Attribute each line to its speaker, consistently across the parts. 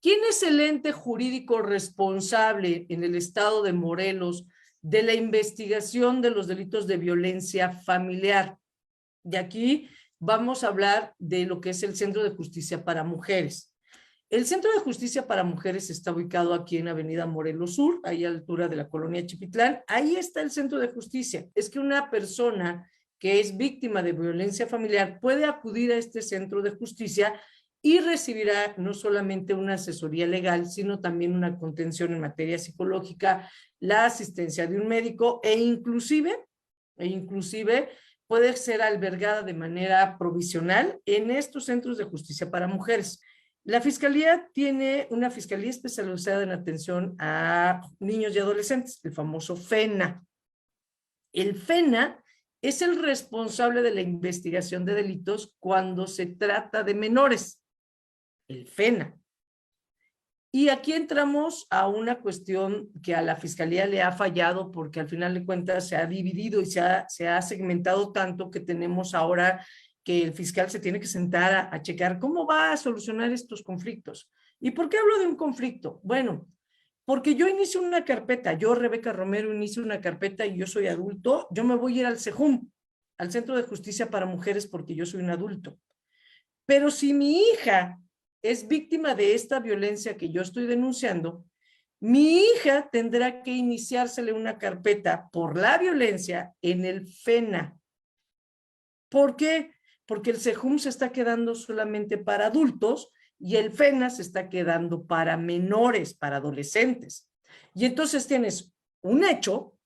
Speaker 1: ¿Quién es el ente jurídico responsable en el estado de Morelos de la investigación de los delitos de violencia familiar? Y aquí vamos a hablar de lo que es el Centro de Justicia para Mujeres. El Centro de Justicia para Mujeres está ubicado aquí en Avenida Morelos Sur, ahí a la altura de la colonia Chipitlán. Ahí está el Centro de Justicia. Es que una persona que es víctima de violencia familiar puede acudir a este Centro de Justicia y recibirá no solamente una asesoría legal, sino también una contención en materia psicológica, la asistencia de un médico e inclusive puede ser albergada de manera provisional en estos centros de justicia para mujeres. La Fiscalía tiene una Fiscalía especializada en atención a niños y adolescentes, el famoso FENA. El FENA es el responsable de la investigación de delitos cuando se trata de menores. El FENA. Y aquí entramos a una cuestión que a la Fiscalía le ha fallado porque al final de cuentas se ha dividido y se ha segmentado tanto que tenemos ahora que el fiscal se tiene que sentar a checar cómo va a solucionar estos conflictos. ¿Y por qué hablo de un conflicto? Bueno, porque yo inicio una carpeta, yo, Rebeca Romero, inicio una carpeta y yo soy adulto, yo me voy a ir al CEJUM, al Centro de Justicia para Mujeres, porque yo soy un adulto. Pero si mi hija es víctima de esta violencia que yo estoy denunciando, mi hija tendrá que iniciársele una carpeta por la violencia en el FENA. ¿Por qué? Porque el CEJUM se está quedando solamente para adultos y el FENA se está quedando para menores, para adolescentes. Y entonces tienes un hecho,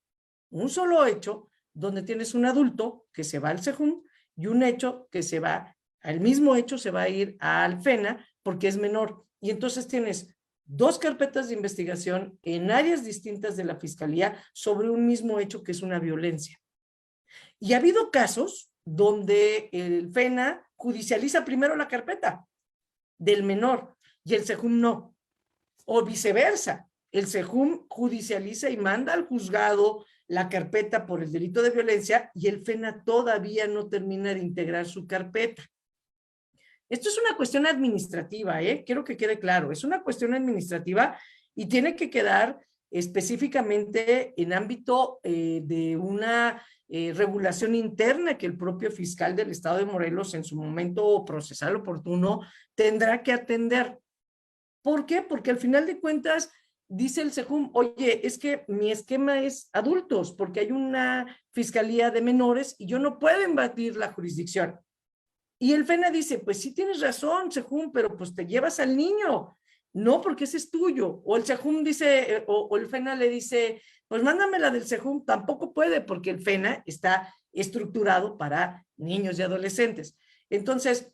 Speaker 1: un solo hecho, donde tienes un adulto que se va al CEJUM y un hecho que se va, al mismo hecho se va a ir al FENA porque es menor. Y entonces tienes dos carpetas de investigación en áreas distintas de la Fiscalía sobre un mismo hecho que es una violencia. Y ha habido casos donde el FENA judicializa primero la carpeta del menor y el CEJUM no. O viceversa, el CEJUM judicializa y manda al juzgado la carpeta por el delito de violencia y el FENA todavía no termina de integrar su carpeta. Esto es una cuestión administrativa, quiero que quede claro, es una cuestión administrativa y tiene que quedar específicamente en ámbito de una regulación interna que el propio fiscal del estado de Morelos en su momento procesal oportuno tendrá que atender. ¿Por qué? Porque al final de cuentas dice el CEJUM, oye, es que mi esquema es adultos porque hay una fiscalía de menores y yo no puedo invadir la jurisdicción. Y el FENA dice, pues sí tienes razón, CEJUM, pero pues te llevas al niño. No, porque ese es tuyo. O el CEJUM dice, o el FENA le dice, pues mándame la del CEJUM. Tampoco puede, porque el FENA está estructurado para niños y adolescentes. Entonces,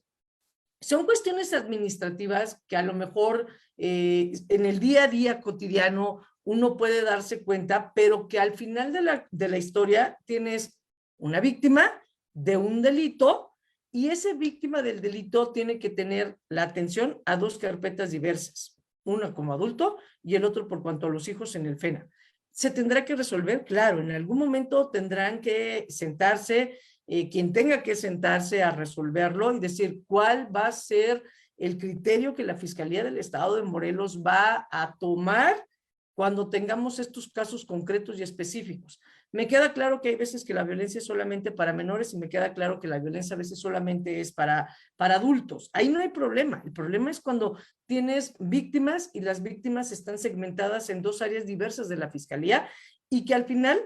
Speaker 1: son cuestiones administrativas que a lo mejor en el día a día cotidiano uno puede darse cuenta, pero que al final de la historia tienes una víctima de un delito y esa víctima del delito tiene que tener la atención a dos carpetas diversas, una como adulto y el otro por cuanto a los hijos en el FENA. Se tendrá que resolver, claro, en algún momento tendrán que sentarse, quien tenga que sentarse a resolverlo y decir cuál va a ser el criterio que la Fiscalía del Estado de Morelos va a tomar cuando tengamos estos casos concretos y específicos. Me queda claro que hay veces que la violencia es solamente para menores y me queda claro que la violencia a veces solamente es para adultos. Ahí no hay problema. El problema es cuando tienes víctimas y las víctimas están segmentadas en dos áreas diversas de la Fiscalía y que al final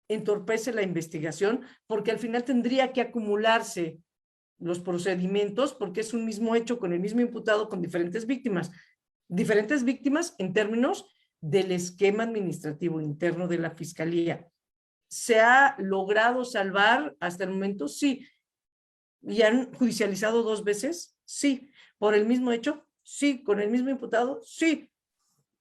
Speaker 1: entorpece la investigación porque al final tendría que acumularse los procedimientos porque es un mismo hecho con el mismo imputado con diferentes víctimas en términos del esquema administrativo interno de la Fiscalía. ¿Se ha logrado salvar hasta el momento? Sí. ¿Y han judicializado dos veces? Sí. ¿Por el mismo hecho? Sí. ¿Con el mismo imputado? Sí.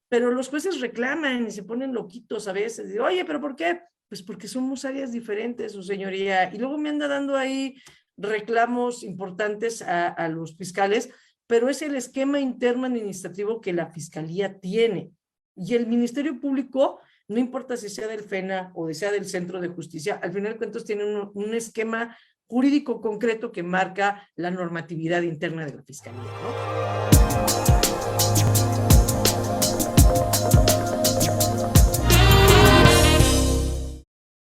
Speaker 1: Pero los jueces reclaman y se ponen loquitos a veces. Digo, oye, ¿pero por qué? Pues porque somos áreas diferentes, su señoría. Y luego me anda dando ahí reclamos importantes a los fiscales, pero es el esquema interno administrativo que la Fiscalía tiene. Y el Ministerio Público, no importa si sea del FENA o sea del Centro de Justicia, al final de cuentas tiene un esquema jurídico concreto que marca la normatividad interna de la Fiscalía, ¿no?